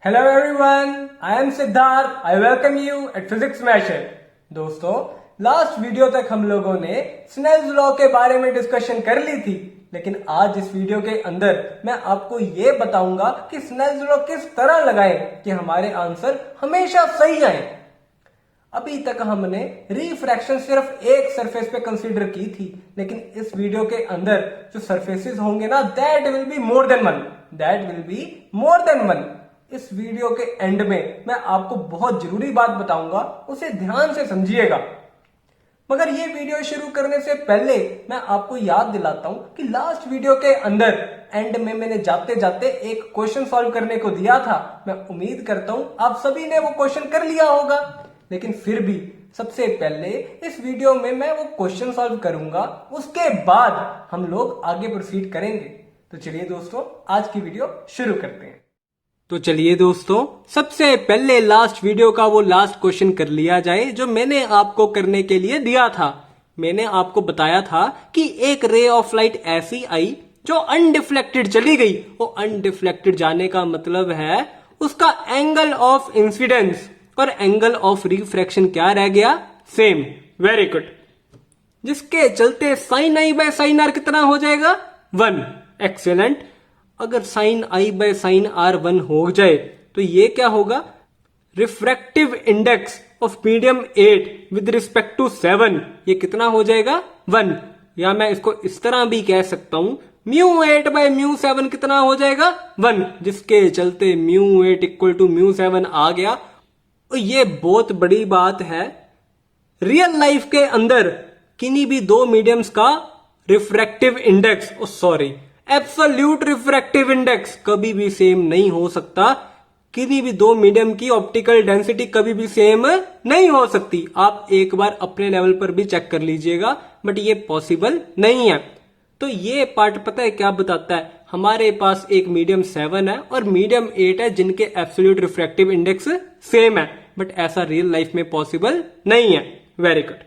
Hello everyone, I am Siddharth. I welcome you at physics masher. दोस्तों, last video तक हम लोगों ने स्नेल्स लॉ के बारे में डिस्कशन कर ली थी, लेकिन आज इस वीडियो के अंदर मैं आपको ये बताऊंगा कि स्नेल्स लॉ किस तरह लगाएं कि हमारे आंसर हमेशा सही आए। अभी तक हमने रिफ्रैक्शन सिर्फ एक सरफेस पे कंसीडर की थी, लेकिन इस वीडियो के अंदर जो सरफेसेस होंगे ना, that will be more than one. That will be more than one. इस वीडियो के एंड में मैं आपको बहुत जरूरी बात बताऊंगा, उसे ध्यान से समझिएगा। मगर ये वीडियो शुरू करने से पहले मैं आपको याद दिलाता हूं कि लास्ट वीडियो के अंदर एंड में मैंने जाते जाते एक क्वेश्चन सॉल्व करने को दिया था। मैं उम्मीद करता हूं आप सभी ने वो क्वेश्चन कर लिया होगा, लेकिन फिर भी सबसे पहले इस वीडियो में मैं वो क्वेश्चन सॉल्व करूंगा, उसके बाद हम लोग आगे प्रोसीड करेंगे। तो चलिए दोस्तों, आज की वीडियो शुरू करते हैं। तो चलिए दोस्तों, सबसे पहले लास्ट वीडियो का वो लास्ट क्वेश्चन कर लिया जाए जो मैंने आपको करने के लिए दिया था। मैंने आपको बताया था कि एक रे ऑफ लाइट ऐसी आई जो अनडिफ्लेक्टेड चली गई। वो अनडिफ्लेक्टेड जाने का मतलब है उसका एंगल ऑफ इंसिडेंस और एंगल ऑफ रिफ्रैक्शन क्या रह गया? सेम। Very good. जिसके चलते sine I by sine r कितना हो जाएगा? 1। एक्सेलेंट। अगर sine I by sine r 1 हो जाए तो ये क्या होगा? Refractive index of medium 8 with respect to 7, ये कितना हो जाएगा? 1। या मैं इसको इस तरह भी कह सकता हूं, μ8 बाय μ7 कितना हो जाएगा? 1। जिसके चलते μ8 इक्वल टू μ7 आ गया। और ये बहुत बड़ी बात है, रियल लाइफ के अंदर किन्हीं भी दो मीडियम्स का refractive index, absolute refractive index कभी भी सेम नहीं हो सकता। किसी भी दो मीडियम की ऑप्टिकल डेंसिटी कभी भी सेम नहीं हो सकती। आप एक बार अपने लेवल पर भी चेक कर लीजिएगा, बट ये पॉसिबल नहीं है। तो ये पार्ट पता है क्या बताता है? हमारे पास एक मीडियम 7 है और मीडियम 8 है जिनके एब्सोल्यूट रिफ्रैक्टिव इंडेक्स सेम है, बट ऐसा रियल लाइफ में पॉसिबल नहीं है। Very good.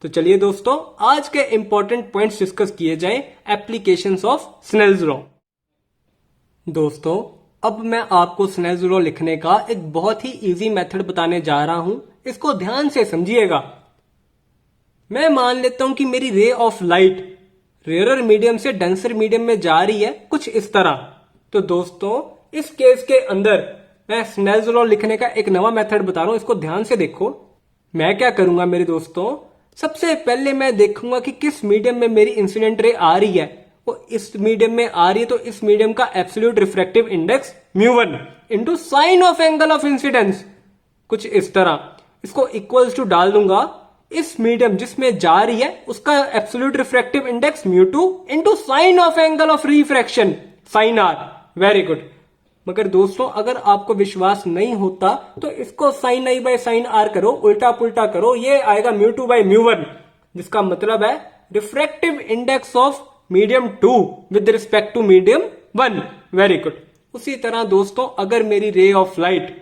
तो चलिए दोस्तों, आज के इंपॉर्टेंट पॉइंट्स डिस्कस किए जाएं एप्लीकेशंस ऑफ स्नेल्स लॉ। दोस्तों, अब मैं आपको स्नेल्स लॉ लिखने का एक बहुत ही इजी मेथड बताने जा रहा हूं। इसको ध्यान से समझिएगा। मैं मान लेता हूं कि मेरी ray of light rarer medium से डेंसर मीडियम में जा रही है, कुछ इस तरह। तो दोस्तों, इस केस के अंदर मैं स्नेल्स लॉ लिखने का एक नवा मेथड बता रहा हूं, इसको ध्यान से देखो। मैं क्या करूंगा मेरे दोस्तों, सबसे पहले मैं देखूंगा कि किस मीडियम में मेरी इंसिडेंट रे आ रही है। वो इस मीडियम में आ रही है तो इस मीडियम का absolute refractive index μ1 into sine of angle of incidence, कुछ इस तरह। इसको इक्वल्स टू डाल दूंगा। इस मीडियम जिसमें जा रही है उसका absolute refractive index μ2 into sine of angle of refraction sine R. Very good. मगर दोस्तों, अगर आपको विश्वास नहीं होता तो इसको sine I by sine R करो, उल्टा पुल्टा करो, ये आएगा μ2 बाय μ1, जिसका मतलब है refractive index of medium 2 with respect to medium 1। Very good. उसी तरह दोस्तों, अगर मेरी ray of light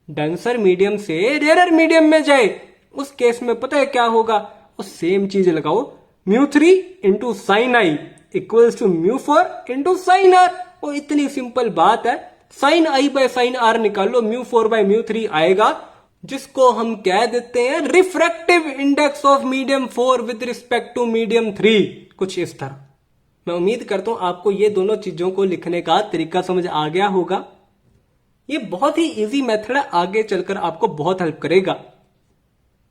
denser medium से रेयरर मीडियम में जाए, उस केस में पता है क्या होगा? वो सेम चीज लगाओ, μ3 into sine I equals to μ4 into sine R. वो इतनी सिंपल बात है। Sine I by sine R निकालो, μ4 बाय μ3 आएगा, जिसको हम कह देते हैं refractive index of medium 4 with respect to medium 3, कुछ इस तरह। मैं उम्मीद करता हूं आपको ये दोनों चीजों को लिखने का तरीका समझ आ गया होगा। ये बहुत ही इजी मेथड है, आगे चलकर आपको बहुत हेल्प करेगा।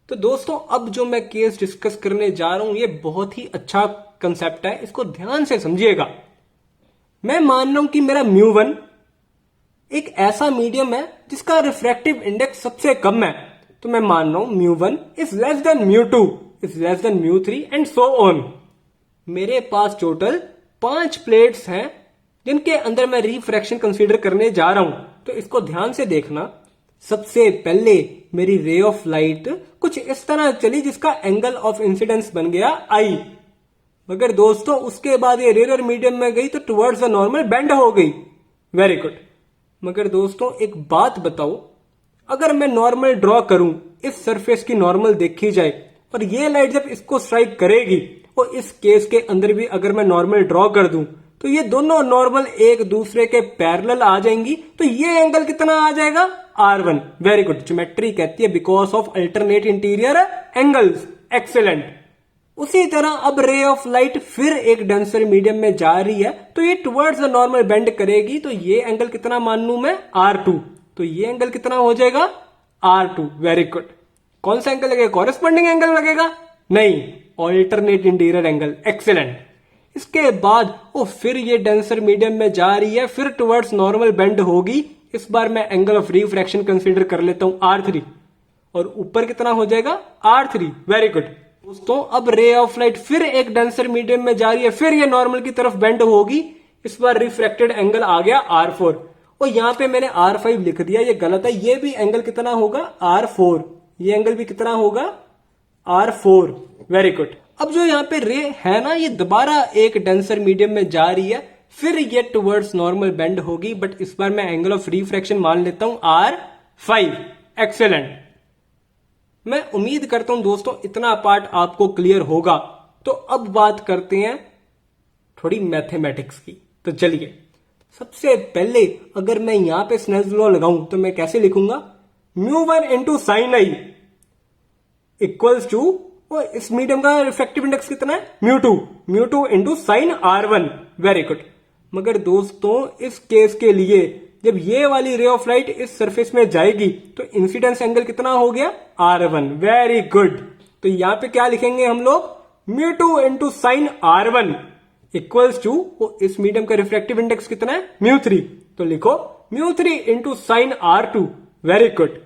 तो दोस्तों, अब जो मैं केस डिस्कस करने जा रहा हूं, ये बहुत ही अच्छा कंसेप्ट है, इसको ध्यान से समझिएगा। मैं मान रहा हूं कि मेरा μ1 एक ऐसा मीडियम है जिसका रिफ्रैक्टिव इंडेक्स सबसे कम है। तो मैं मान रहा हूं μ1 is less than μ2 is less than μ3 and so on. मेरे पास टोटल 5 प्लेट्स हैं जिनके अंदर मैं रिफ्रैक्शन कंसीडर करने जा रहा हूं। तो इसको ध्यान से देखना। सबसे पहले मेरी रे ऑफ लाइट कुछ इस तरह चली जिसका एंगल ऑफ इंसिडेंस बन गया आई। मगर दोस्तों, उसके बाद ये रेयरर मीडियम में गई तो टुवर्ड्स द नॉर्मल बेंड हो गई। Very good. मगर दोस्तों, एक बात बताओ, अगर मैं नॉर्मल ड्रॉ करूं, इस सरफेस की नॉर्मल देखी जाए और ये लाइट जब इसको स्ट्राइक करेगी और इस केस के अंदर भी अगर मैं नॉर्मल ड्रॉ कर दूं तो ये दोनों नॉर्मल एक दूसरे के पैरेलल आ जाएंगी, तो ये एंगल कितना आ जाएगा, R1। वेरी गुड, ज्योमेट्री कहती है because of alternate interior angles, excellent. उसी तरह अब रे ऑफ लाइट फिर एक डेंसर मीडियम में जा रही है, तो ये टुवर्ड्स द नॉर्मल बेंड करेगी, तो ये एंगल कितना मान लू मैं, R2। तो ये एंगल कितना हो जाएगा, R2। Very good. कौन सा एंगल लगेगा, कॉरेस्पॉन्डिंग एंगल लगेगा, नहीं, ऑल्टरनेट इंटीरियर एंगल, एक्सेलेंट। इसके बाद वो फिर ये डेंसर मीडियम में जा रही है, फिर टुवर्ड्स नॉर्मल बेंड होगी। इस बार मैं एंगल ऑफ रिफ्रैक्शन कंसीडर कर लेता हूं R3, और ऊपर कितना हो जाएगा, R3। वेरी गुड दोस्तों, अब रे ऑफ लाइट फिर एक डेंसर मीडियम में जा रही है, फिर ये नॉर्मल की तरफ बेंड होगी। इस बार रिफ्रैक्टेड एंगल आ गया R4, और यहां पे मैंने R5 लिख दिया, ये गलत है, ये भी एंगल कितना होगा, R4। ये एंगल भी कितना होगा, R4। Very good. अब जो यहाँ पे रे है ना, ये दोबारा एक डेंसर मीडियम में जा रही है, फिर ये टुवर्ड्स नॉर्मल बेंड होगी, बट इस बार मैं एंगल ऑफ रिफ्रैक्शन मान लेता हूं R5। एक्सेलेंट। मैं उम्मीद करता हूं दोस्तों इतना पार्ट आपको क्लियर होगा। तो अब बात करते हैं थोड़ी मैथमेटिक्स की। तो चलिए, सबसे पहले अगर मैं यहां पे स्नेल्स लॉ लगाऊं तो मैं कैसे लिखूंगा, μ1 into sine I equals to, और इस मीडियम का रिफ्रैक्टिव इंडेक्स कितना है, μ2 into sine R1। Very good. मगर दोस्तों इस केस के लिए जब ये वाली रे ऑफ लाइट इस सरफेस में जाएगी तो इंसिडेंस एंगल कितना हो गया, R1। Very good. तो यहां पे क्या लिखेंगे हम लोग, μ2 into sine R1 equals to, इस मीडियम का रिफ्रैक्टिव इंडेक्स कितना है, μ3। तो लिखो μ3 into sign R2। Very good.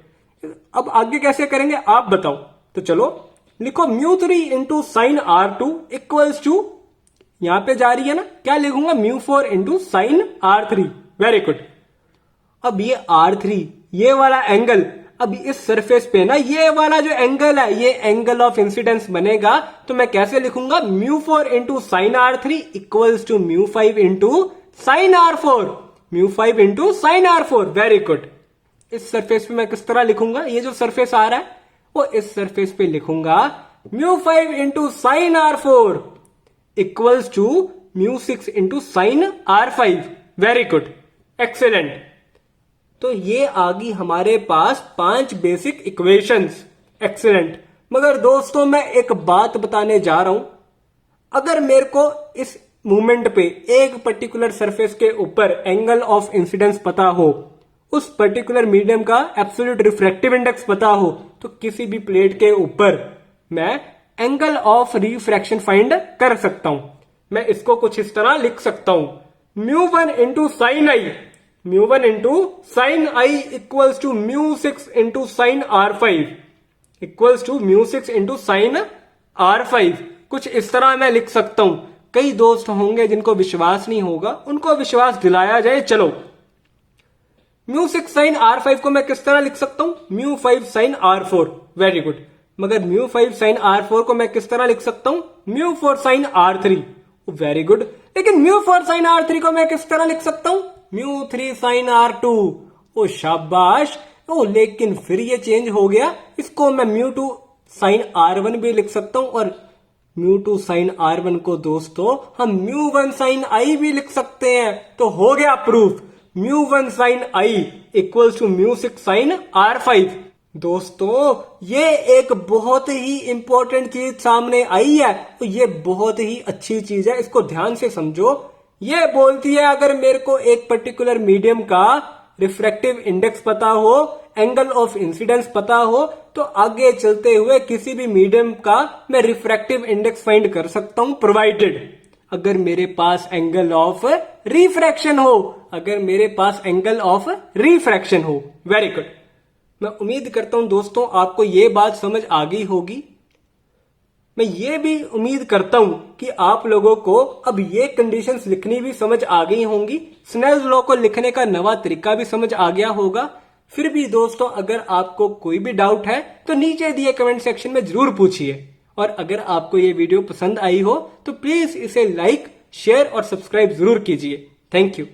अब आगे कैसे करेंगे आप बताओ। तो चलो लिखो μ3 into sign R2 equals to, यहां पे जा रही है ना, क्या लिखूंगा, μ4 into sine R3। Very good. अब ये R3 ये वाला एंगल, अब इस सरफेस पे ना ये वाला जो एंगल है, ये एंगल ऑफ इंसिडेंस बनेगा, तो मैं कैसे लिखूंगा, μ4 into sine R3 equals to μ5 into sine R4। μ5 into sine R4। Very good. इस सरफेस पे मैं किस तरह लिखूंगा, ये जो सरफेस आ रहा है वो इस सरफेस पे लिखूंगा μ5 into sine R4 equals to μ6 into sine R5। Very good, excellent. तो ये आ गई हमारे पास 5 बेसिक इक्वेशंस, एक्सेलेंट। मगर दोस्तों मैं एक बात बताने जा रहा हूं, अगर मेरे को इस मूवमेंट पे एक पर्टिकुलर सरफेस के ऊपर एंगल ऑफ इंसिडेंस पता हो, उस पर्टिकुलर मीडियम का एब्सोल्यूट रिफ्रैक्टिव इंडेक्स पता हो, तो किसी भी प्लेट के ऊपर मैं एंगल ऑफ रिफ्रैक्शन फाइंड कर सकता हूं। मैं इसको कुछ इस तरह लिख सकता हूं, μ1 into sine I, μ1 into sine I equals to μ6 into sine R5 equals to μ6 into sine R5। कुछ इस तरह मैं लिख सकता हूं। कई दोस्त होंगे जिनको विश्वास नहीं होगा, उनको विश्वास दिलाया जाए। चलो, μ6 साइन R5 को मैं किस तरह लिख सकता हूं, μ5 साइन R4। Very good. मगर μ5 साइन R4 को मैं किस तरह लिख सकता हूं, μ4 साइन R3। Very good. लेकिन μ4 साइन R3 को मैं किस तरह लिख सकता हूं, μ3 साइन R2। ओ शाबाश। ओ लेकिन फिर ये चेंज हो गया, इसको मैं μ2 साइन R1 भी लिख सकता हूं, और μ2 साइन R1 को दोस्तों हम μ1 साइन I भी लिख सकते हैं। तो हो गया proof, μ1 sine I equals to μ6 sine R5। दोस्तों ये एक बहुत ही इंपॉर्टेंट चीज सामने आई है, तो ये बहुत ही अच्छी चीज है, इसको ध्यान से समझो। ये बोलती है अगर मेरे को एक पर्टिकुलर मीडियम का रिफ्रैक्टिव इंडेक्स पता हो, एंगल ऑफ इंसिडेंस पता हो, तो आगे चलते हुए किसी भी मीडियम का मैं रिफ्रैक्टिव इंडेक्स फाइंड कर सकता हूं, प्रोवाइडेड अगर मेरे पास एंगल ऑफ रिफ्रैक्शन हो, अगर मेरे पास एंगल ऑफ रिफ्रैक्शन हो। Very good. मैं उम्मीद करता हूं दोस्तों आपको ये बात समझ आ गई होगी। मैं ये भी उम्मीद करता हूं कि आप लोगों को अब ये कंडीशंस लिखनी भी समझ आ गई होंगी, स्नेल्स लॉ को लिखने का नवा तरीका भी समझ आ गया होगा। फिर भी दोस्तों अगर आपको कोई भी डाउट है तो नीचे दिए कमेंट सेक्शन में जरूर पूछिए, और अगर आपको ये वीडियो पसंद आई हो तो प्लीज इसे लाइक, शेयर और सब्सक्राइब जरूर कीजिए। Thank you.